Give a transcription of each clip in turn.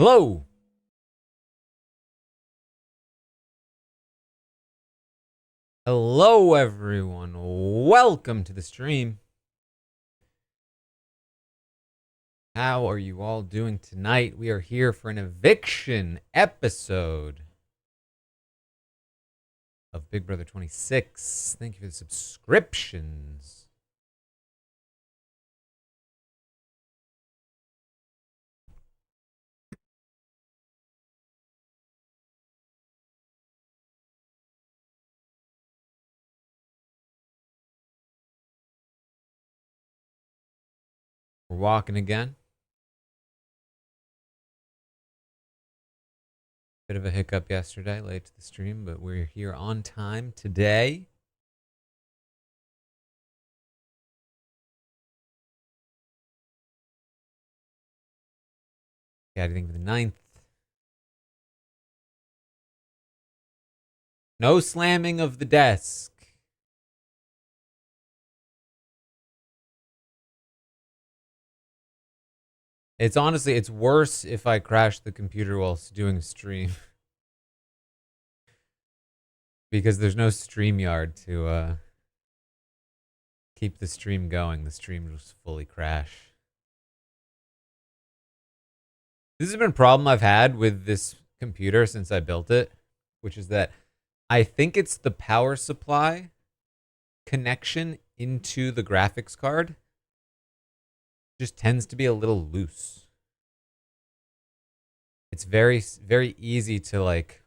Hello. Hello, everyone. Welcome to the stream. How are you all doing tonight? We are here for an eviction episode of Big Brother 26. Thank you for the subscriptions. We're walking again. Bit of a hiccup yesterday, late to the stream, but we're here on time today. Got anything for the 9th? No slamming of the desk. It's honestly, it's worse if I crash the computer whilst doing a stream. Because there's no StreamYard to keep the stream going. The stream just fully crash. This has been a problem I've had with this computer since I built it, which is that I think it's the power supply connection into the graphics card just tends to be a little loose. It's very, very easy to like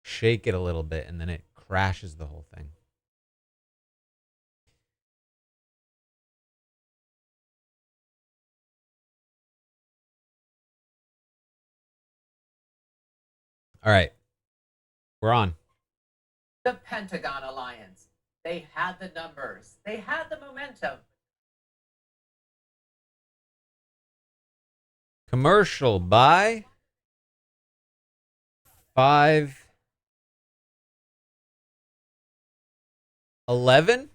shake it a little bit and then it crashes the whole thing. All right. We're on. The Pentagon Alliance. They had the numbers. They had the momentum. Commercial by 511.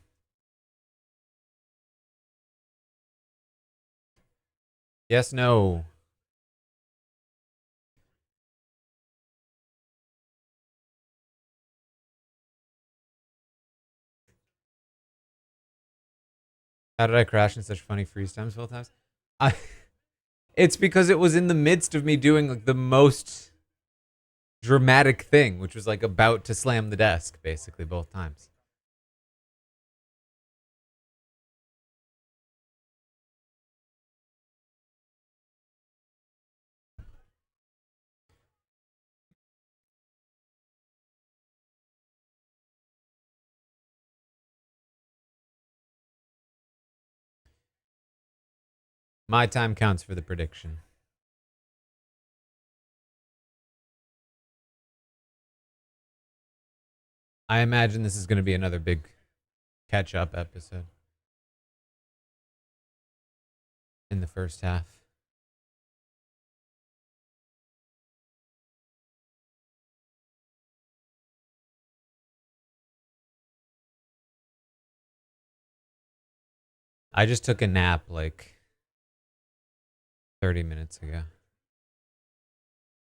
Yes, no. How did I crash in such funny freeze times both times? It's because it was in the midst of me doing like the most dramatic thing, which was like about to slam the desk, basically, both times. My time counts for the prediction. I imagine this is going to be another big catch-up episode in the first half. I just took a nap like 30 minutes ago.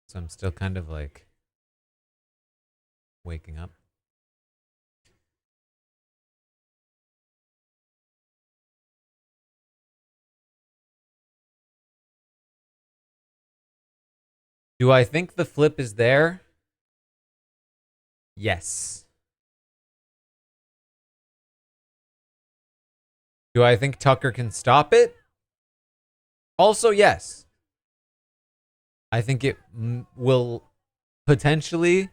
So I'm still kind of like waking up. Do I think the flip is there? Yes. Do I think Tucker can stop it? Also, yes. I think it will potentially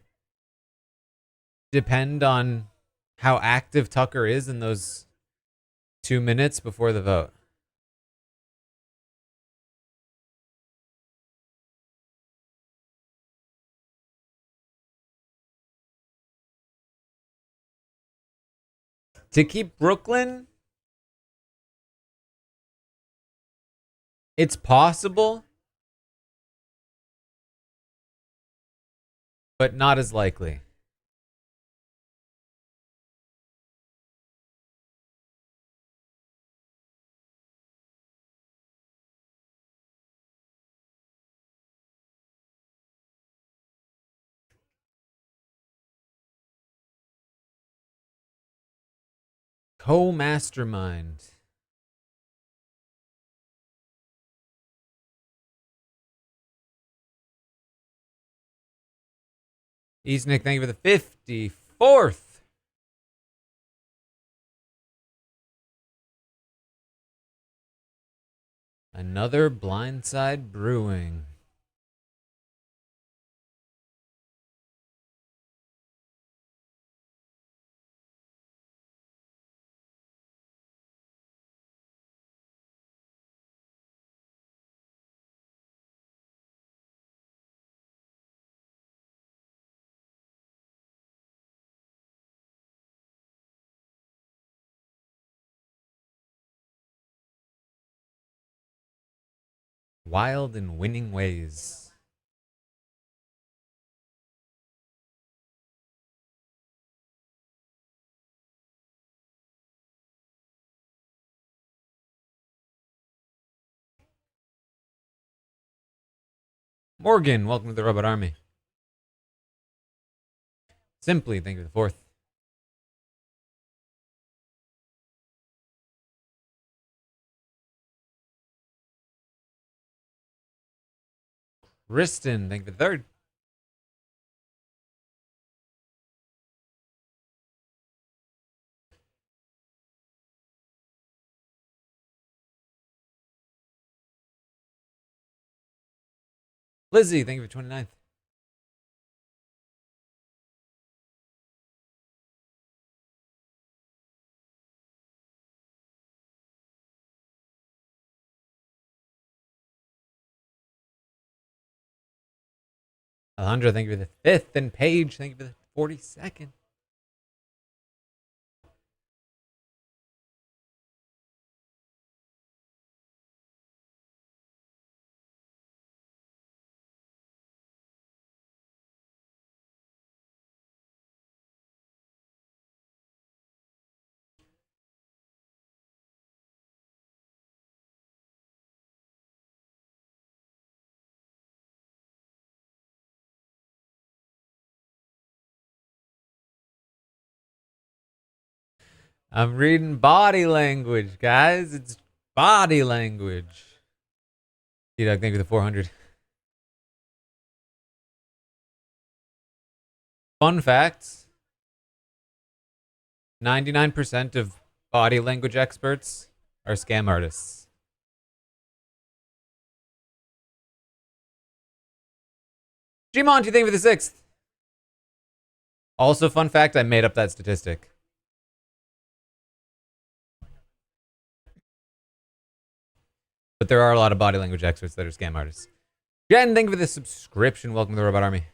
depend on how active Tucker is in those 2 minutes before the vote. To keep Brooklyn, it's possible, but not as likely. Co-mastermind. Eastnick, thank you for the 54th. Another blindside brewing. Wild and winning ways. Morgan, welcome to the Robot Army. Simply, thank you for the 4th. Riston, thank you for the 3rd. Lizzie, thank you for 29th. Alejandra, thank you for the 5th. And Paige, thank you for the 42nd. I'm reading body language, guys. It's body language. T-Dog, thank you for the 400. Fun facts. 99% of body language experts are scam artists. G-Monty, thank you for the 6th. Also, fun fact, I made up that statistic. But there are a lot of body language experts that are scam artists. Jen, thank you for the subscription. Welcome to the Robot Army.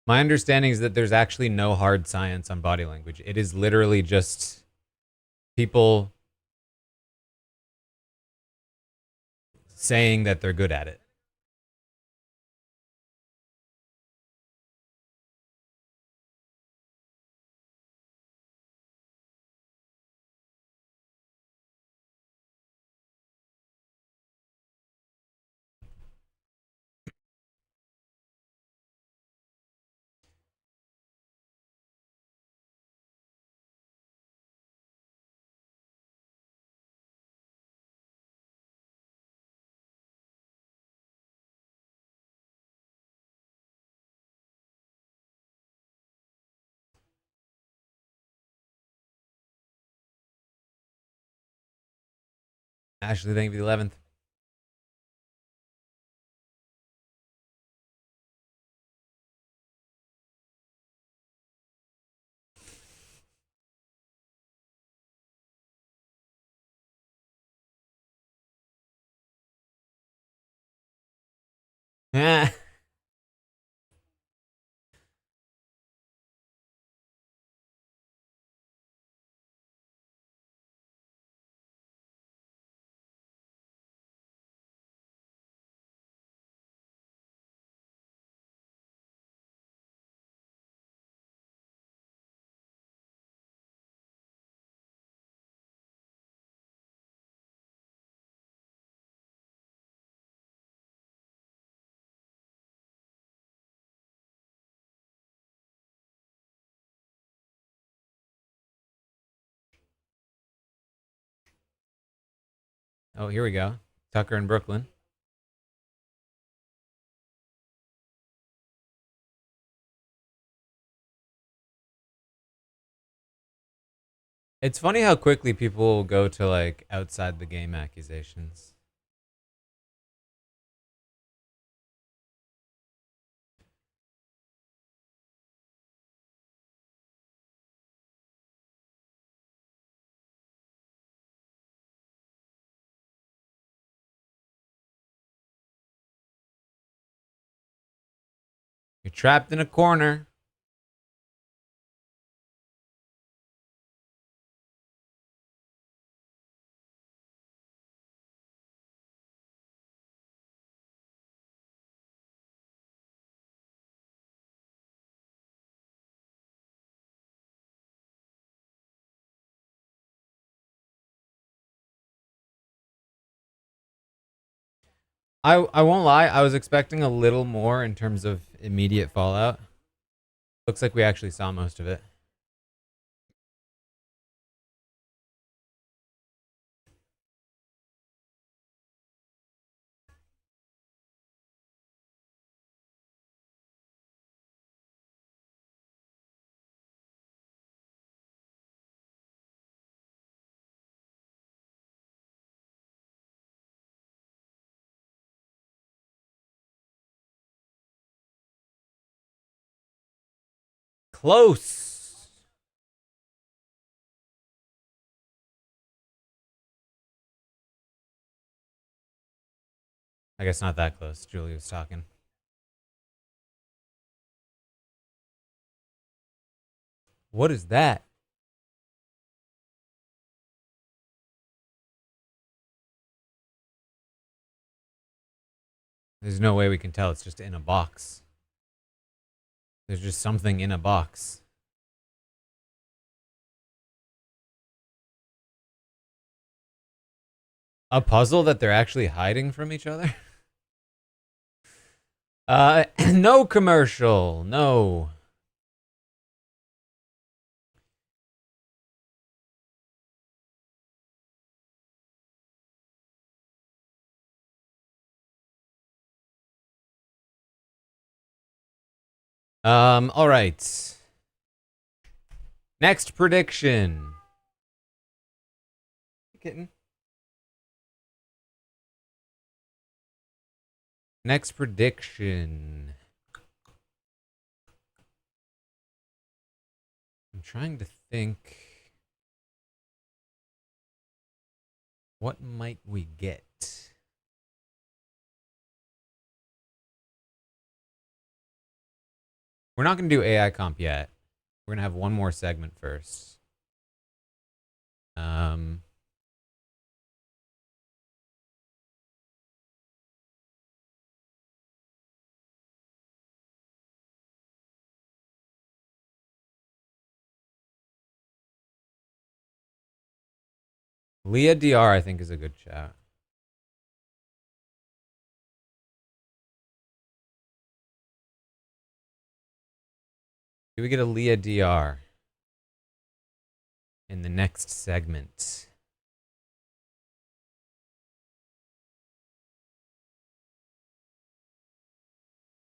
My understanding is that there's actually no hard science on body language. It is literally just people saying that they're good at it. Ashley, thank you for the 11th. Ah. Oh, here we go. Tucker in Brooklyn. It's funny how quickly people will go to like outside the game accusations. You're trapped in a corner. I won't lie, I was expecting a little more in terms of immediate fallout. Looks like we actually saw most of it. Close. I guess not that close. Julie was talking. What is that? There's no way we can tell. It's just in a box. There's just something in a box. A puzzle that they're actually hiding from each other? No commercial. No. All right. Next prediction. Kitten. Next prediction. I'm trying to think. What might we get? We're not going to do AI comp yet. We're going to have one more segment first. Leah DR, I think, is a good shout. Do we get a Leah DR in the next segment?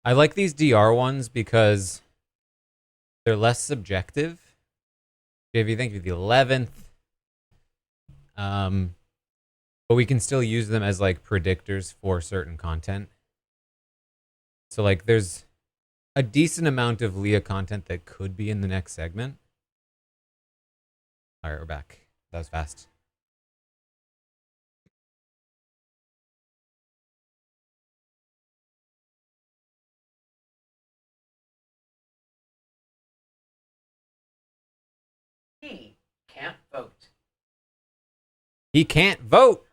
I like these DR ones because they're less subjective. If you think of the 11th, but we can still use them as like predictors for certain content. So like there's a decent amount of Leah content that could be in the next segment. All right, we're back. That was fast. He can't vote. He can't vote.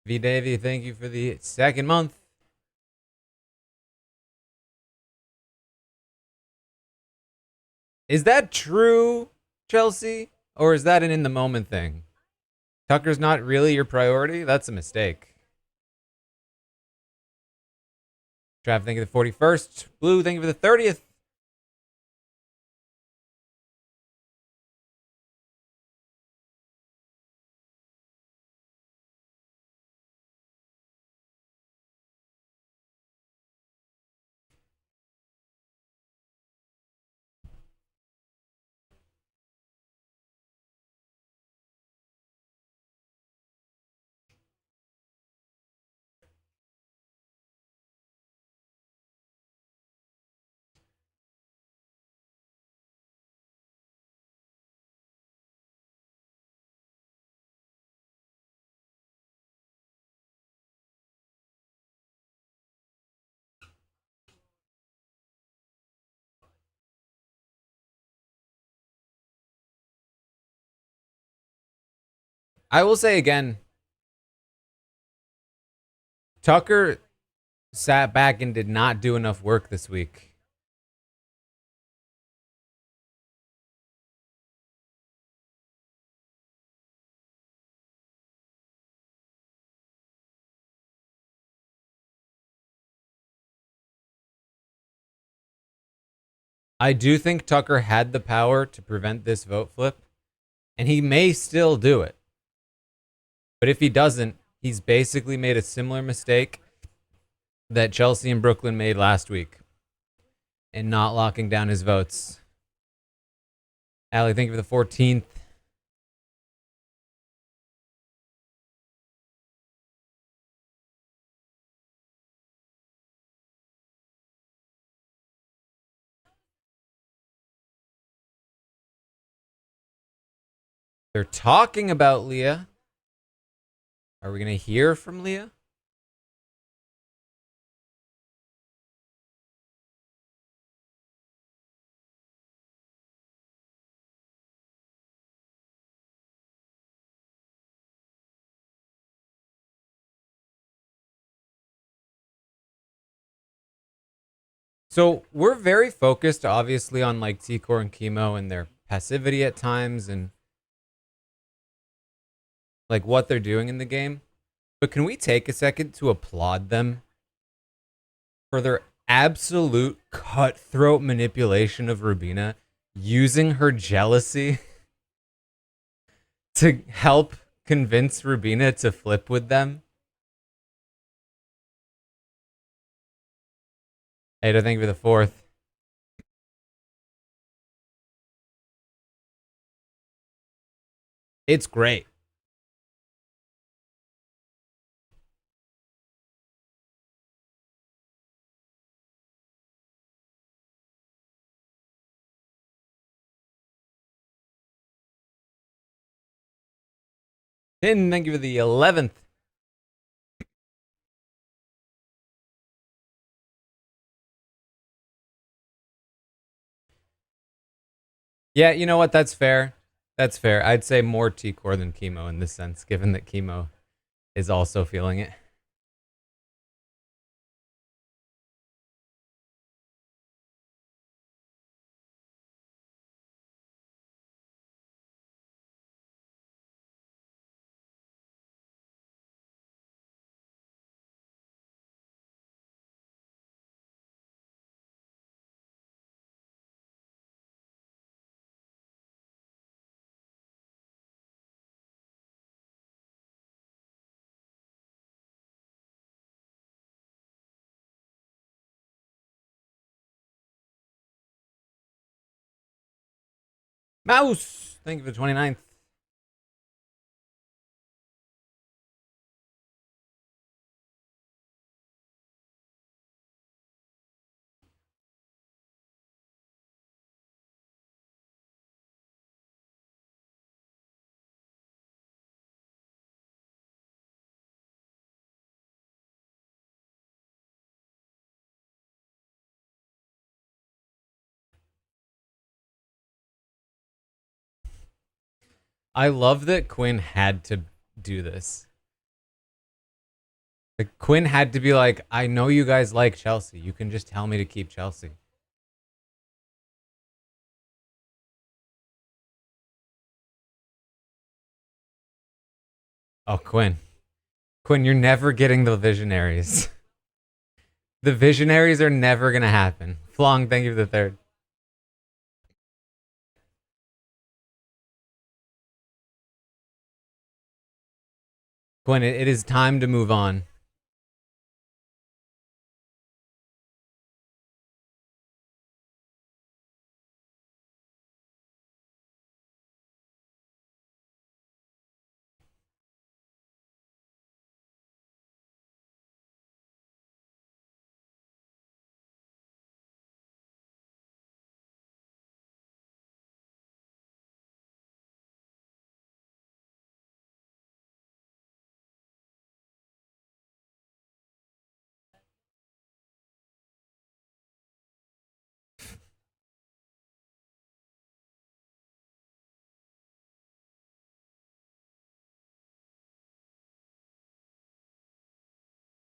V Davy, thank you for the second month. Is that true, Chelsea? Or is that an in the moment thing? Tucker's not really your priority? That's a mistake. Trav, thank you for the 41st. Blue, thank you for the 30th. I will say again, Tucker sat back and did not do enough work this week. I do think Tucker had the power to prevent this vote flip, and he may still do it. But if he doesn't, he's basically made a similar mistake that Chelsea and Brooklyn made last week in not locking down his votes. Allie, thank you for the 14th. They're talking about Leah. Are we going to hear from Leah? So we're very focused, obviously, on like T-Core and Chemo and their passivity at times and like what they're doing in the game. But can we take a second to applaud them for their absolute cutthroat manipulation of Rubina, using her jealousy to help convince Rubina to flip with them? Ada, thank you for the 4th. It's great. Tin, thank you for the 11th. Yeah, you know what? That's fair. That's fair. I'd say more T-Core than Chemo in this sense, given that Chemo is also feeling it. Mouse, thank you for the 29th. I love that Quinn had to do this. Like, Quinn had to be like, I know you guys like Chelsea. You can just tell me to keep Chelsea. Oh, Quinn. Quinn, you're never getting the visionaries. The visionaries are never going to happen. Flong, thank you for the third. Quinn, it is time to move on.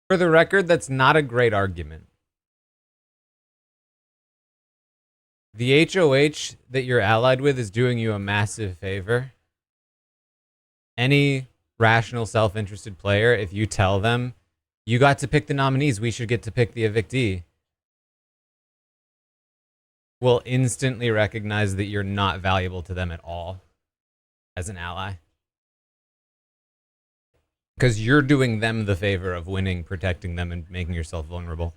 For the record, that's not a great argument. The HOH that you're allied with is doing you a massive favor. Any rational, self-interested player, if you tell them, you got to pick the nominees, we should get to pick the evictee, will instantly recognize that you're not valuable to them at all as an ally. Because you're doing them the favor of winning, protecting them, and making yourself vulnerable.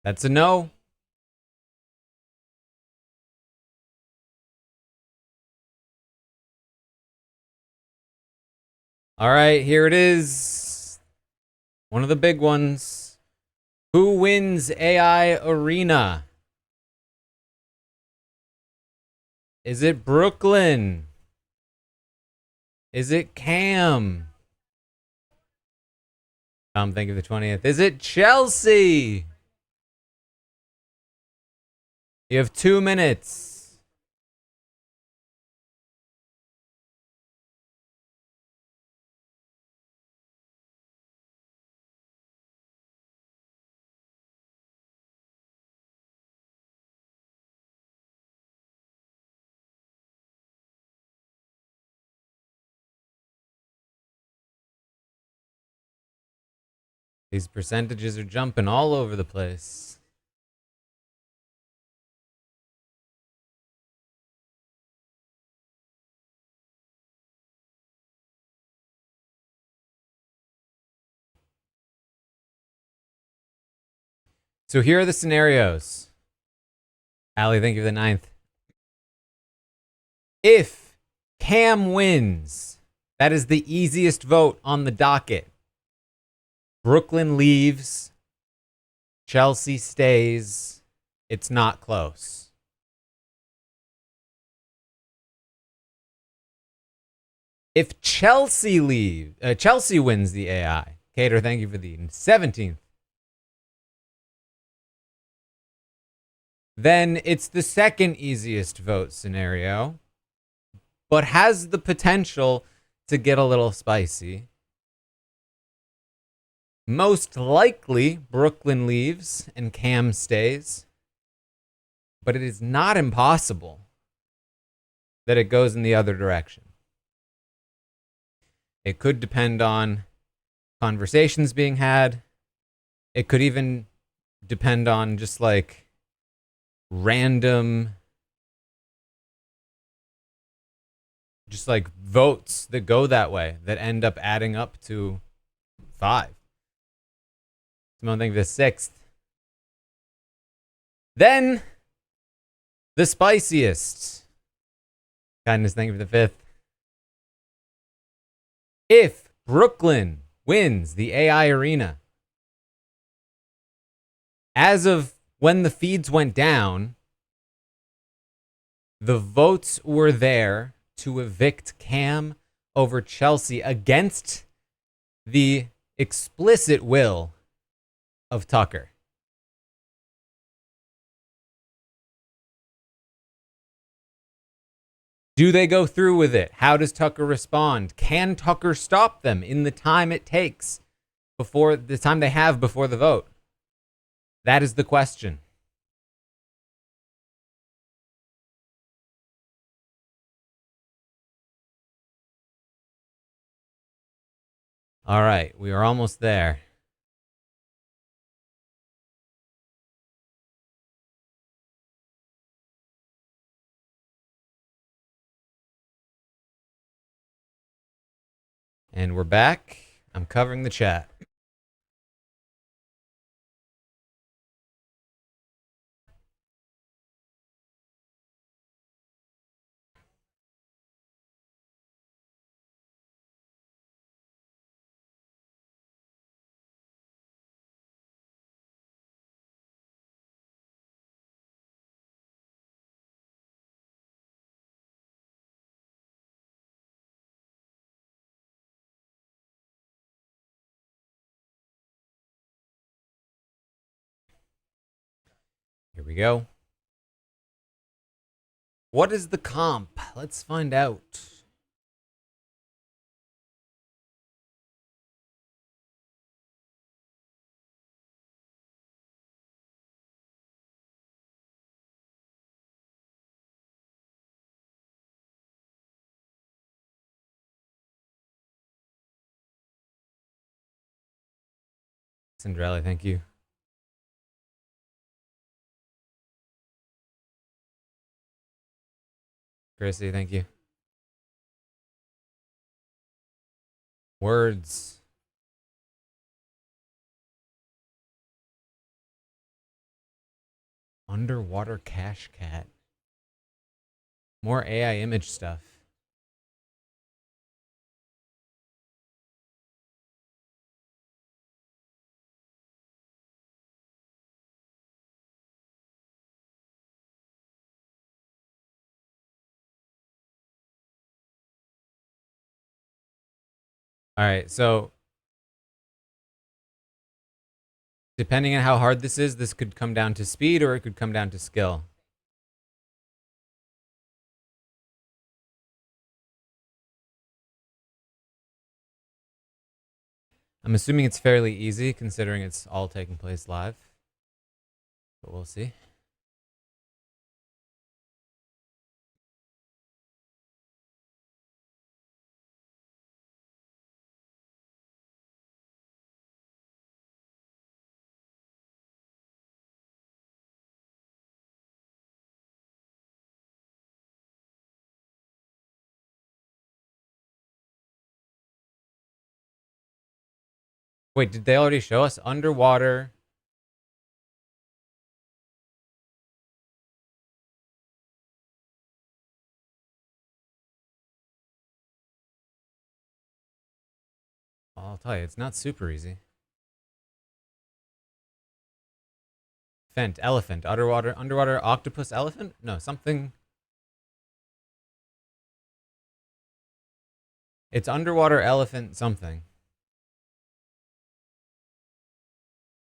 That's a no. All right, here it is. One of the big ones. Who wins AI Arena? Is it Brooklyn? Is it Cam? Tom, thank you for the 20th. Is it Chelsea? You have 2 minutes. These percentages are jumping all over the place. So here are the scenarios. Allie, thank you for the 9th. If Cam wins, that is the easiest vote on the docket. Brooklyn leaves. Chelsea stays. It's not close. If Chelsea Chelsea wins the AI. Cater, thank you for the 17th. Then it's the second easiest vote scenario, but has the potential to get a little spicy. Most likely, Brooklyn leaves and Cam stays, but it is not impossible that it goes in the other direction. It could depend on conversations being had. It could even depend on just like random, just like votes that go that way that end up adding up to 5. Simone, thank you for the 6th. Then the spiciest. Kindness, thank you for the 5th. If Brooklyn wins the AI arena, as of when the feeds went down, the votes were there to evict Cam over Chelsea against the explicit will of Tucker. Do they go through with it? How does Tucker respond? Can Tucker stop them in the time it takes before the time they have before the vote? That is the question. All right, we are almost there. And we're back. I'm covering the chat. Here we go. What is the comp? Let's find out. Cinderella, thank you. Chrissy, thank you. Words. Underwater cash cat. More AI image stuff. All right, so depending on how hard this is, this could come down to speed or it could come down to skill. I'm assuming it's fairly easy considering it's all taking place live. But we'll see. Wait, did they already show us underwater? I'll tell you, it's not super easy. Fent, elephant, underwater octopus elephant? No, something. It's underwater elephant something.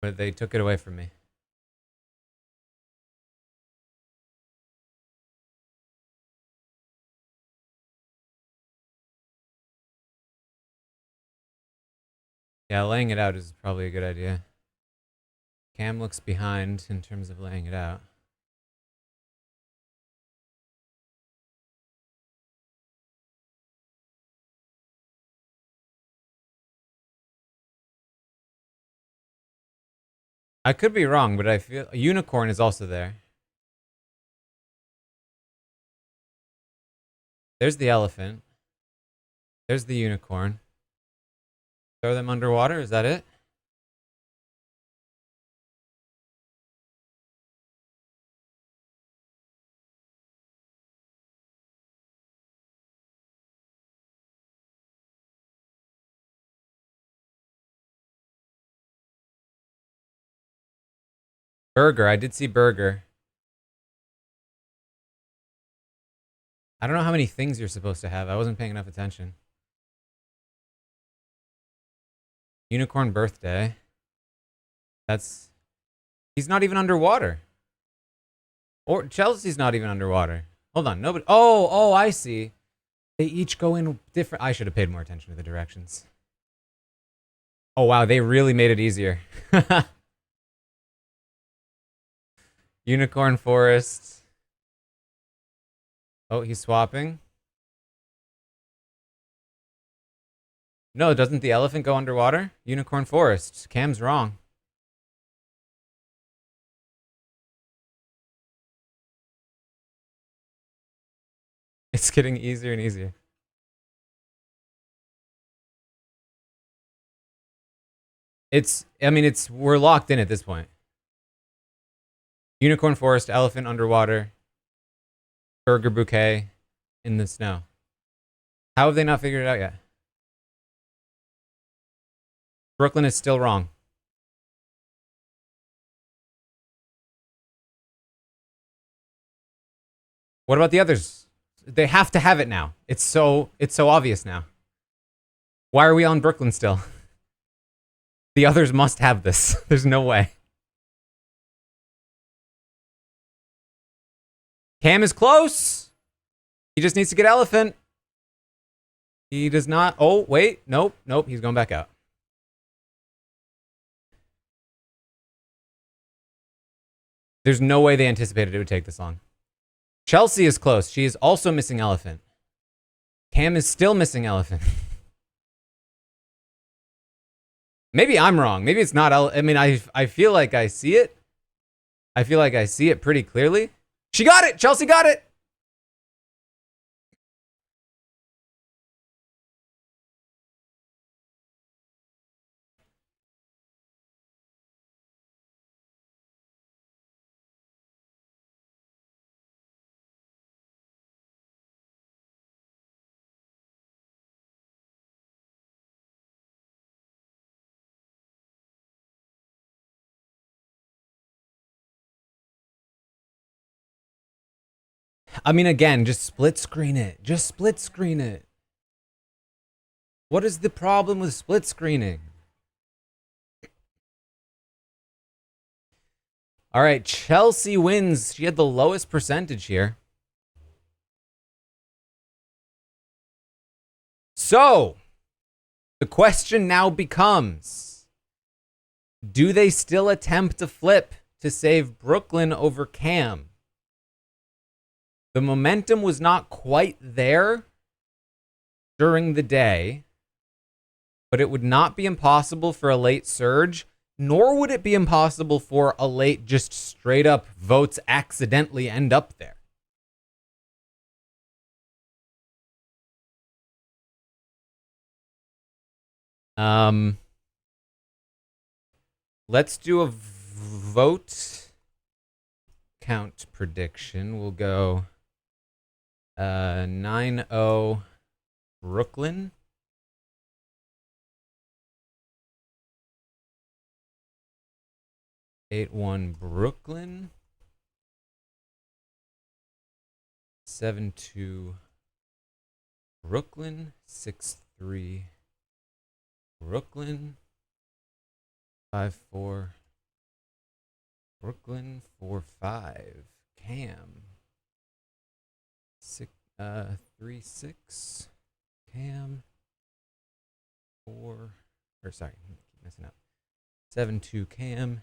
But they took it away from me. Yeah, laying it out is probably a good idea. Cam looks behind in terms of laying it out. I could be wrong, but I feel a unicorn is also there. There's the elephant. There's the unicorn. Throw them underwater, is that it? Burger, I did see burger. I don't know how many things you're supposed to have. I wasn't paying enough attention. Unicorn birthday. That's... He's not even underwater. Or Chelsea's not even underwater. Hold on, nobody... Oh, I see. They each go in different... I should have paid more attention to the directions. Oh, wow, they really made it easier. Unicorn forest. Oh, he's swapping. No, doesn't the elephant go underwater? Unicorn forest. Cam's wrong. It's getting easier and easier. We're locked in at this point. Unicorn forest, elephant underwater, burger bouquet in the snow. How have they not figured it out yet? Brooklyn is still wrong. What about the others? They have to have it now. It's so obvious now. Why are we on Brooklyn still? The others must have this. There's no way. Cam is close. He just needs to get elephant. He does not. Oh, wait. Nope. He's going back out. There's no way they anticipated it would take this long. Chelsea is close. She is also missing elephant. Cam is still missing elephant. Maybe I'm wrong. Maybe it's not. I feel like I see it. I feel like I see it pretty clearly. She got it. Chelsea got it. I mean, again, just split screen it. Just split screen it. What is the problem with split screening? All right, Chelsea wins. She had the lowest percentage here. So, the question now becomes, do they still attempt to flip to save Brooklyn over Cam? The momentum was not quite there during the day, but it would not be impossible for a late surge, nor would it be impossible for a late just straight up votes accidentally end up there. Let's do a vote count prediction. We'll go 9-0 Brooklyn. 8-1 Brooklyn. 7-2 Brooklyn 6-3. Brooklyn 5-4. Brooklyn 4-5. Cam 3-6. Cam 4. Or sorry, I keep messing up. 7-2 Cam.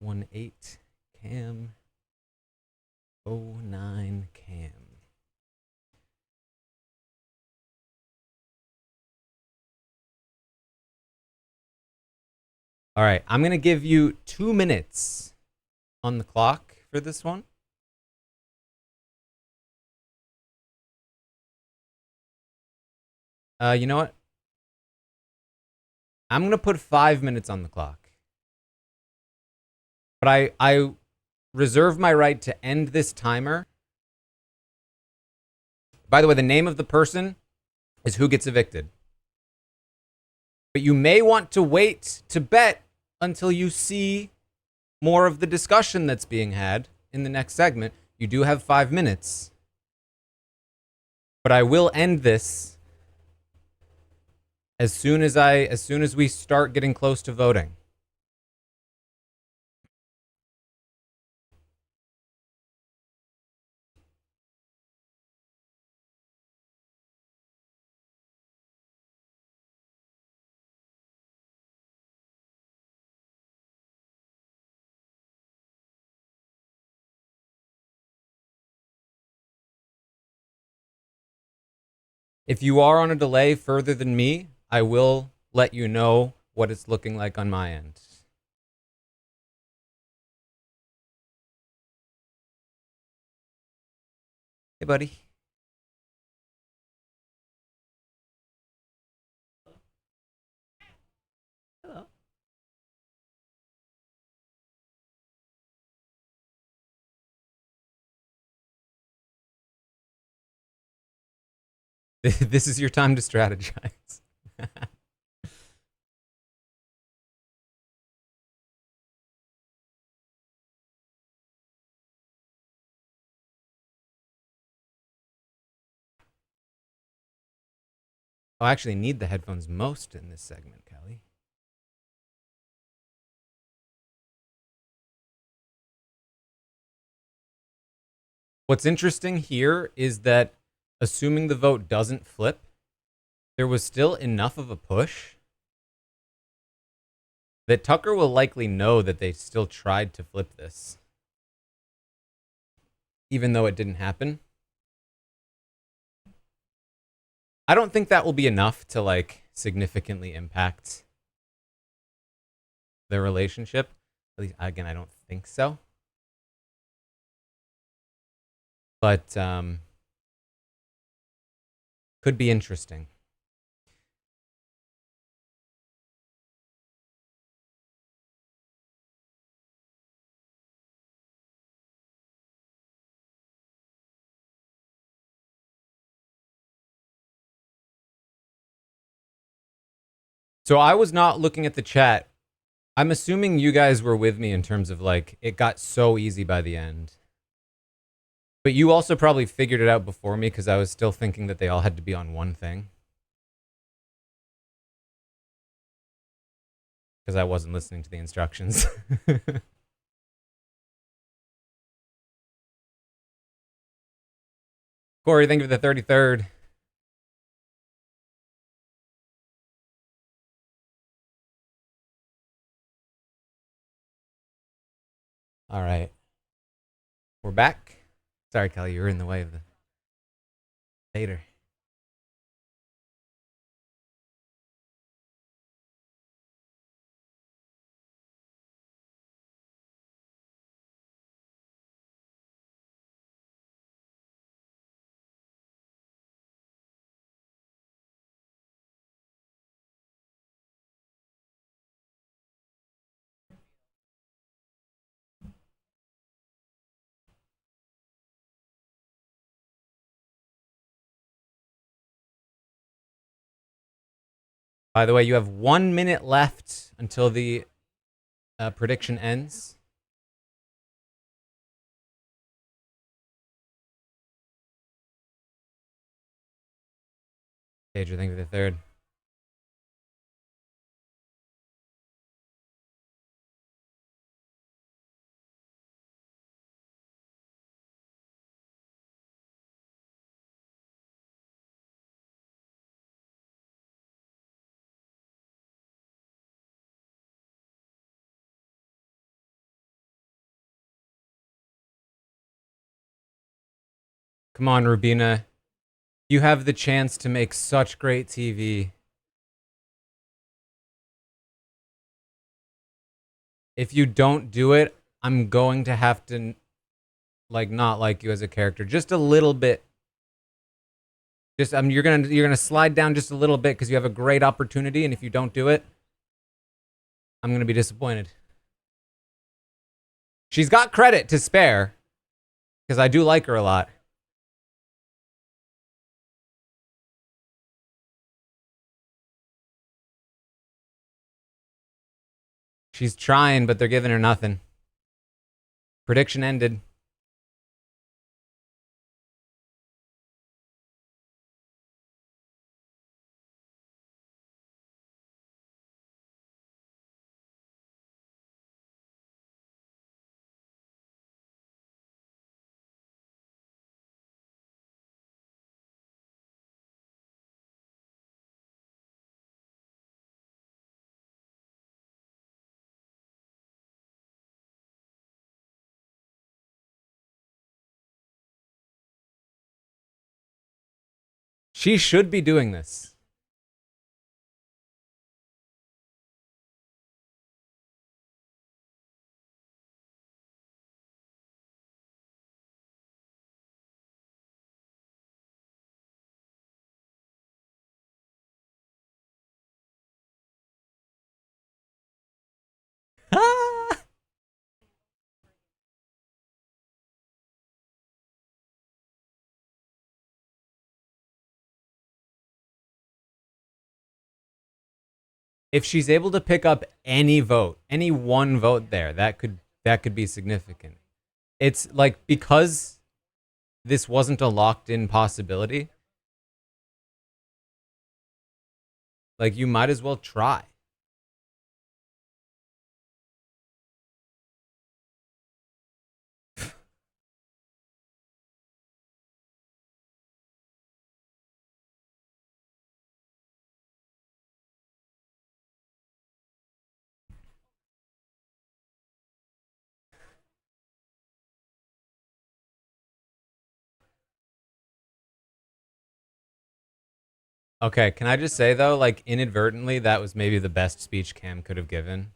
1-8 Cam. 0-9 Cam. All right, I'm going to give you 2 minutes on the clock for this one. You know what? I'm going to put 5 minutes on the clock. But I reserve my right to end this timer. By the way, the name of the person is who gets evicted. But you may want to wait to bet until you see more of the discussion that's being had in the next segment. You do have 5 minutes. But I will end this as soon as we start getting close to voting. If you are on a delay further than me, I will let you know what it's looking like on my end. Hey, buddy. Hello. This is your time to strategize. I actually need the headphones most in this segment, Kelly. What's interesting here is that assuming the vote doesn't flip, there was still enough of a push that Tucker will likely know that they still tried to flip this, even though it didn't happen. I don't think that will be enough to like significantly impact their relationship. At least, again, I don't think so. But could be interesting. So I was not looking at the chat. I'm assuming you guys were with me in terms of like it got so easy by the end. But you also probably figured it out before me because I was still thinking that they all had to be on one thing. Because I wasn't listening to the instructions. Corey, thank you for the 33rd. All right. We're back. Sorry, Kelly, you were in the way of the later. By the way, you have 1 minute left until the prediction ends. Pager, thank you for the third. Come on, Rubina. You have the chance to make such great TV. If you don't do it, I'm going to have to, like, not like you as a character. Just a little bit. Just you're gonna slide down just a little bit because you have a great opportunity, and if you don't do it, I'm gonna be disappointed. She's got credit to spare, because I do like her a lot. She's trying, but they're giving her nothing. Prediction ended. She should be doing this. If she's able to pick up any vote, any one vote there, that could be significant. It's like, because this wasn't a locked in possibility, like, you might as well try. Okay, can I just say though, like, inadvertently, that was maybe the best speech Cam could have given.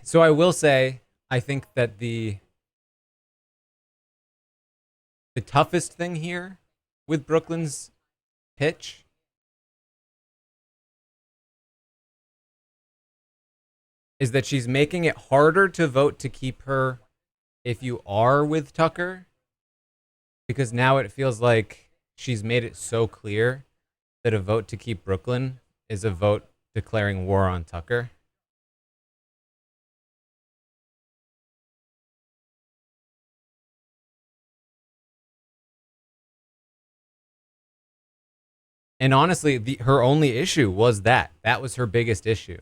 So I will say, I think that the toughest thing here with Brooklyn's pitch is that she's making it harder to vote to keep her if you are with Tucker, because now it feels like she's made it so clear that a vote to keep Brooklyn is a vote declaring war on Tucker. And honestly, her only issue was that. That was her biggest issue,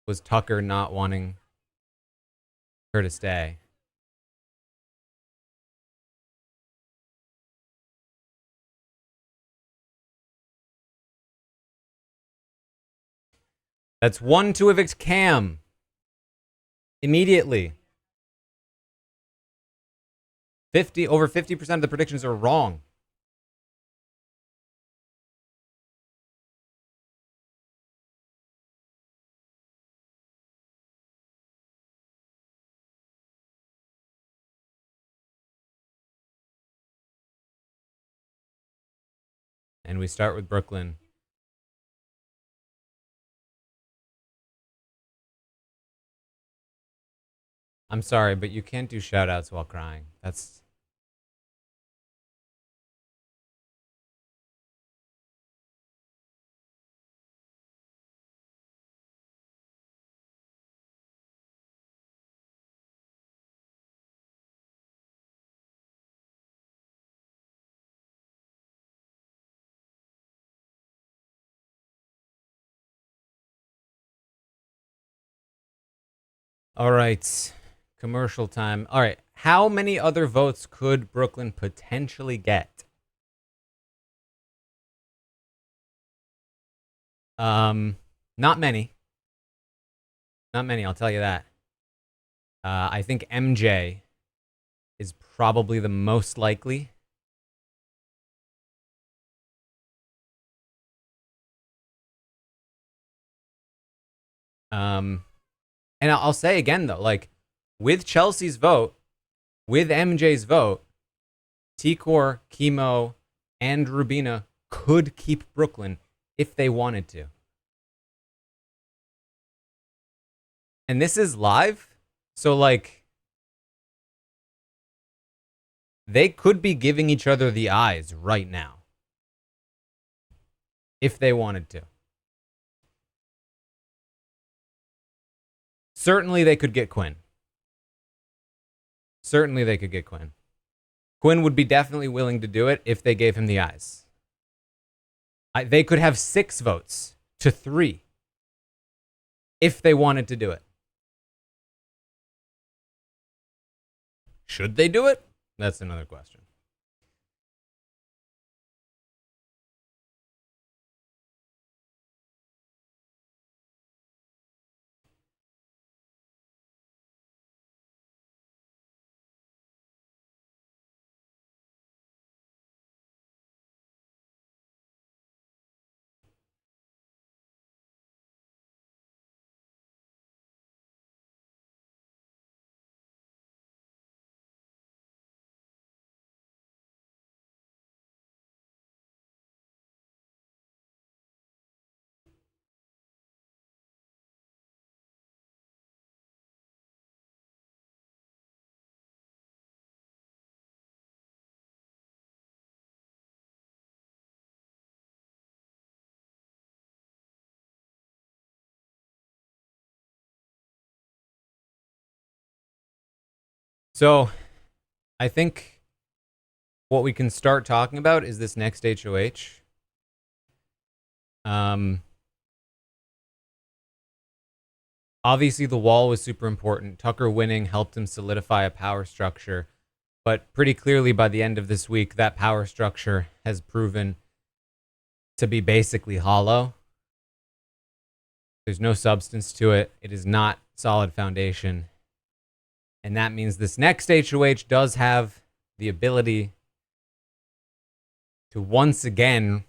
was Tucker not wanting her to stay. That's one to evict Cam immediately. Over 50% of the predictions are wrong. And we start with Brooklyn. I'm sorry, but you can't do shout outs while crying. That's. All right. Commercial time. All right. How many other votes could Brooklyn potentially get? Not many. Not many, I'll tell you that. I think MJ is probably the most likely. And I'll say again though, like with Chelsea's vote, with MJ's vote, T-Core, Chemo, and Rubina could keep Brooklyn if they wanted to. And this is live, so like they could be giving each other the eyes right now if they wanted to. Certainly they could get Quinn. Certainly they could get Quinn. Quinn would be definitely willing to do it if they gave him the eyes. They could have 6 votes to 3 if they wanted to do it. Should they do it? That's another question. So I think what we can start talking about is this next HOH. Obviously, the wall was super important. Tucker winning helped him solidify a power structure. But pretty clearly, by the end of this week, that power structure has proven to be basically hollow. There's no substance to it. It is not solid foundation. And that means this next HOH does have the ability to once again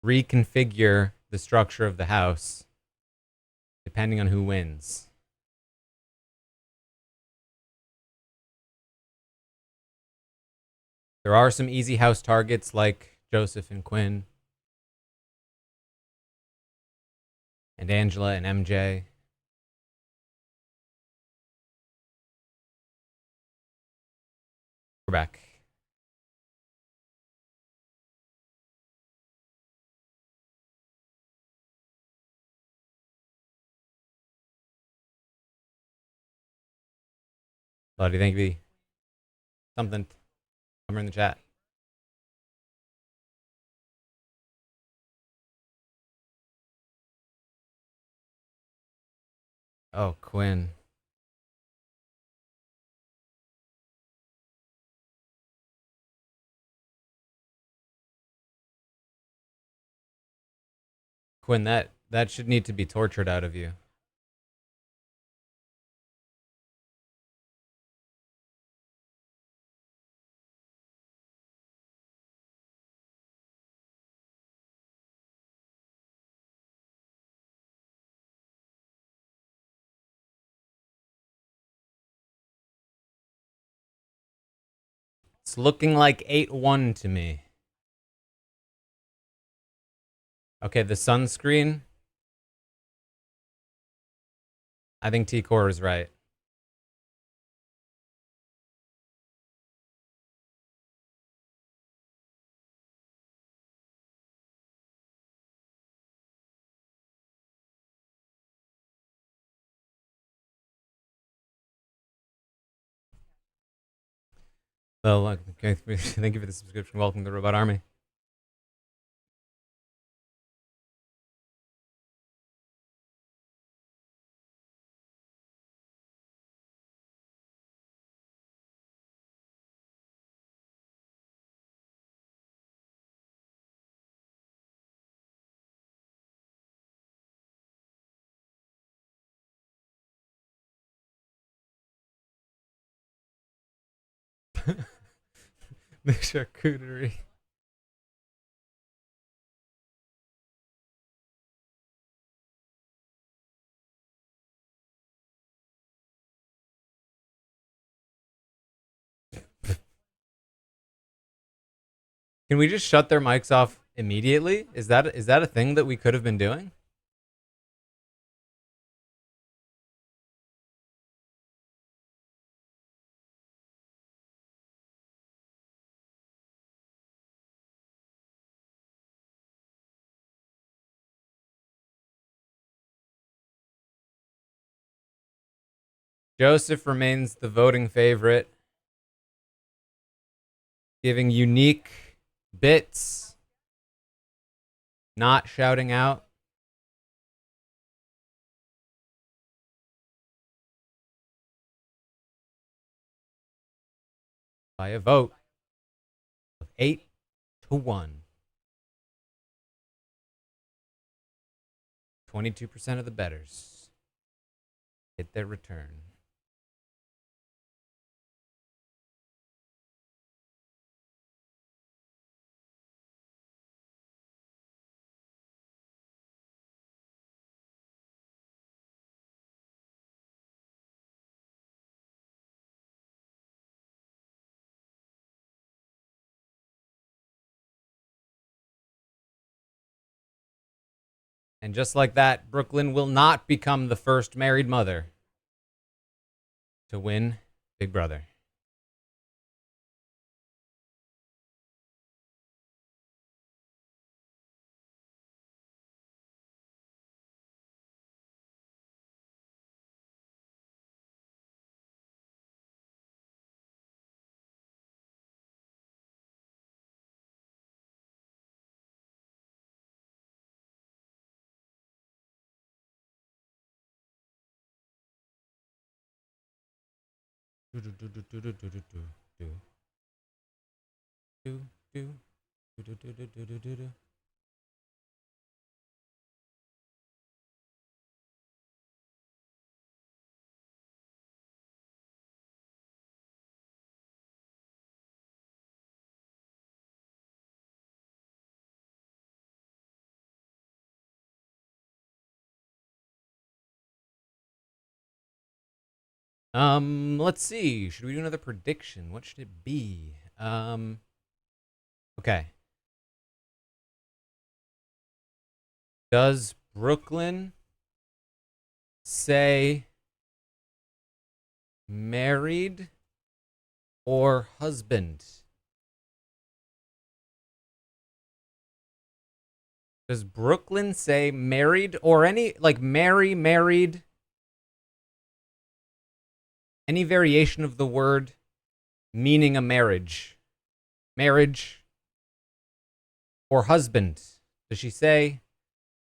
reconfigure the structure of the house depending on who wins. There are some easy house targets like Joseph and Quinn and Angela and MJ. We're back. Buddy, thank you. Something. Somewhere in the chat. Oh, Quinn. Quinn, that should need to be tortured out of you. It's looking like 8-1 to me. Okay, the sunscreen. I think T-Core is right. Well, okay, thank you for the subscription. Welcome to the Robot Army. The charcuterie. Can we just shut their mics off immediately? Is that a thing that we could have been doing? Joseph remains the voting favorite, giving unique bits, not shouting out. By a vote of 8-1. 22% of the bettors get their return. And just like that, Brooklyn will not become the first married mother to win Big Brother. Let's see. Should we do another prediction? What should it be? Okay. Does Brooklyn say married or husband? Does Brooklyn say married or any, like, married? Any variation of the word meaning a marriage? Marriage or husband? Does she say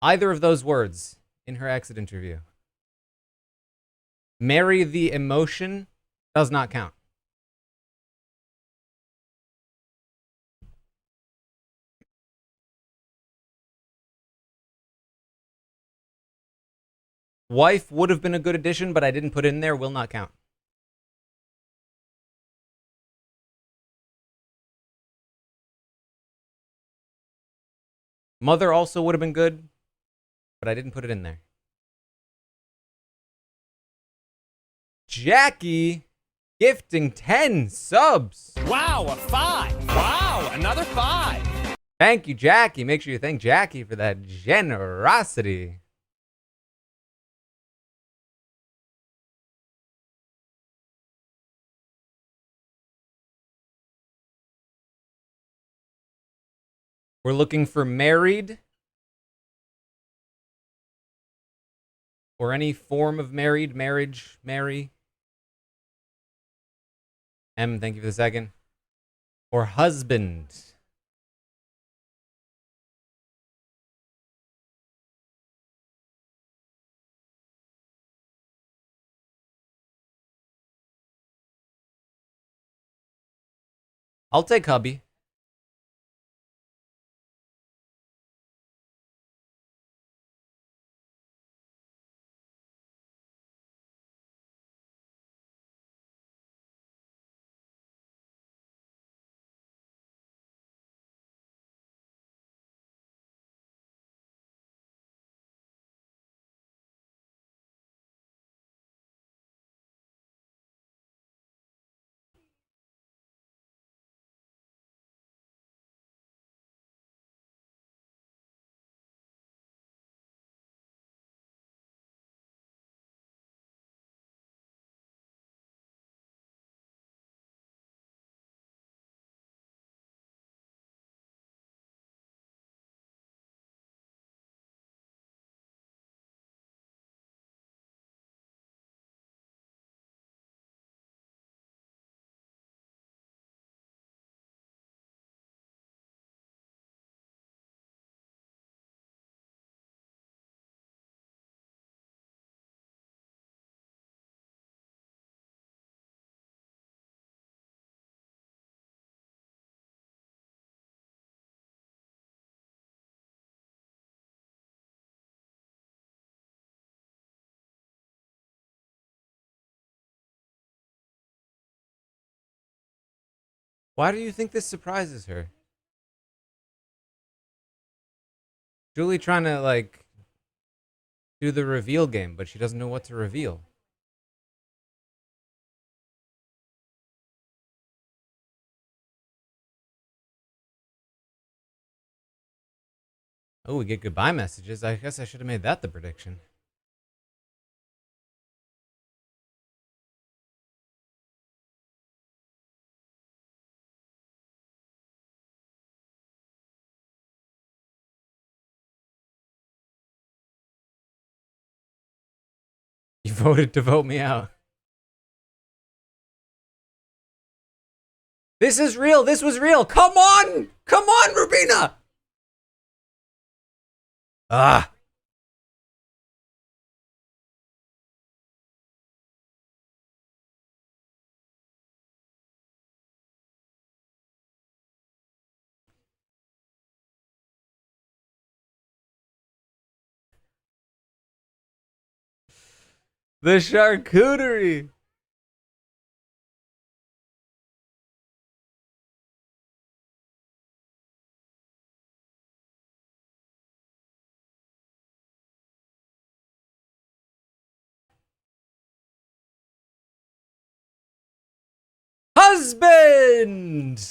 either of those words in her exit interview? Marry the emotion does not count. Wife would have been a good addition, but I didn't put it in there. Will not count. Mother also would have been good, but I didn't put it in there. Jackie gifting 10 subs. Wow, a 5. Wow, another 5. Thank you, Jackie. Make sure you thank Jackie for that generosity. We're looking for married or any form of married, marriage, marry. M, thank you for the second. Or husband. I'll take hubby. Why do you think this surprises her? Julie trying to like do the reveal game, but she doesn't know what to reveal. Oh, we get goodbye messages. I guess I should have made that the prediction. You voted to vote me out. This is real. This was real. Come on. Come on, Rubina. Ah. The charcuterie. Husband.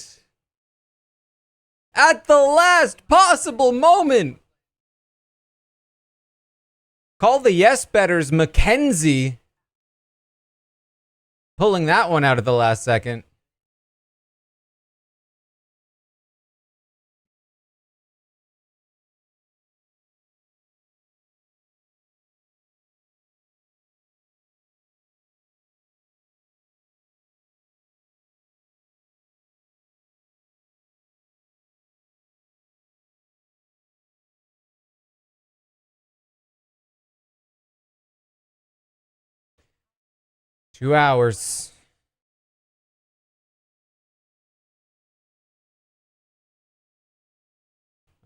At the last possible moment. Call the yes betters Mackenzie. Pulling that one out at the last second. Two hours.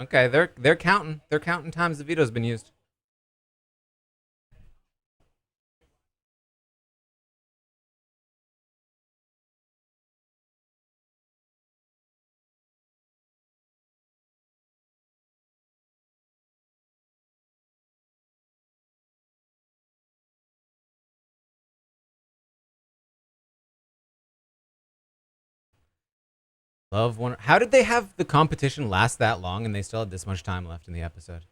Okay, they're counting. They're counting times the veto's been used. Love one. How did they have the competition last that long and they still had this much time left in the episode?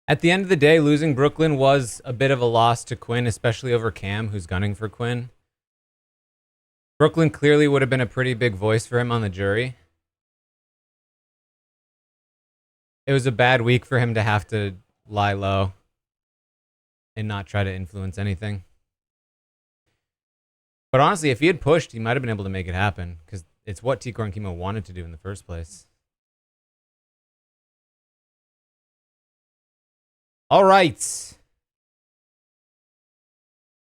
At the end of the day, losing Brooklyn was a bit of a loss to Quinn, especially over Cam, who's gunning for Quinn. Brooklyn clearly would have been a pretty big voice for him on the jury. It was a bad week for him to have to lie low and not try to influence anything. But honestly, if he had pushed, he might have been able to make it happen because it's what T-Core and Chemo wanted to do in the first place. All right.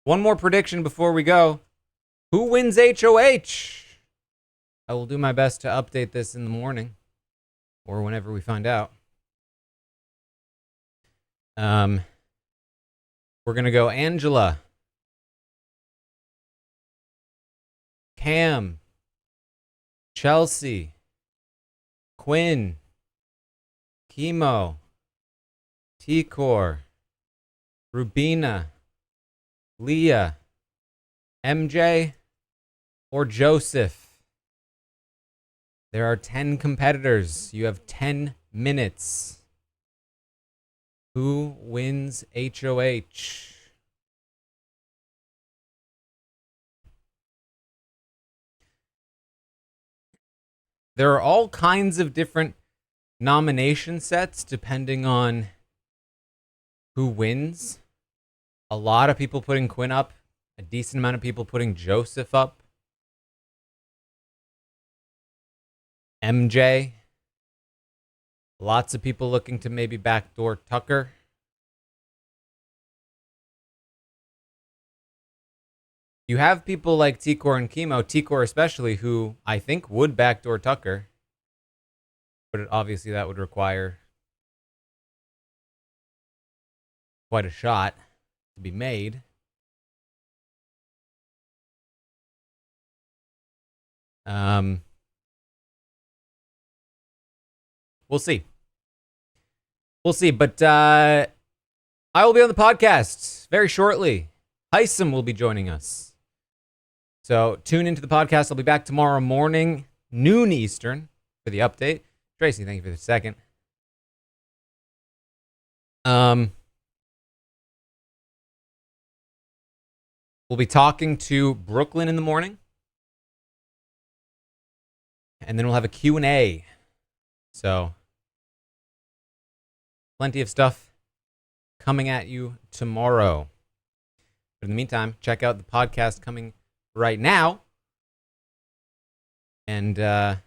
One more prediction before we go. Who wins HOH? I will do my best to update this in the morning or whenever we find out. We're going to go Angela, Cam, Chelsea, Quinn, Chemo, T-Core, Rubina, Leah, MJ, or Joseph. There are 10 competitors. You have 10 minutes. Who wins HOH? There are all kinds of different nomination sets depending on who wins. A lot of people putting Quinn up. A decent amount of people putting Joseph up. MJ. Lots of people looking to maybe backdoor Tucker. You have people like T-Core and Chemo, T-Core especially, who I think would backdoor Tucker. But obviously that would require quite a shot to be made. We'll see. We'll see, but I will be on the podcast very shortly. Heisem will be joining us. So tune into the podcast. I'll be back tomorrow morning, noon Eastern, for the update. Tracy, thank you for the second. We'll be talking to Brooklyn in the morning. And then we'll have a Q&A. So plenty of stuff coming at you tomorrow. But in the meantime, check out the podcast coming right now. And that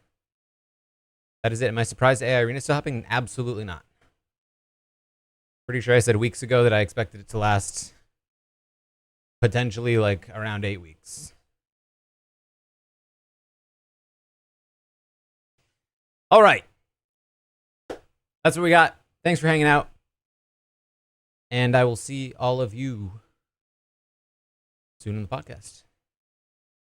is it. Am I surprised AI Arena is still happening? Absolutely not. Pretty sure I said weeks ago that I expected it to last potentially like around 8 weeks. All right. That's what we got. Thanks for hanging out. And I will see all of you soon in the podcast.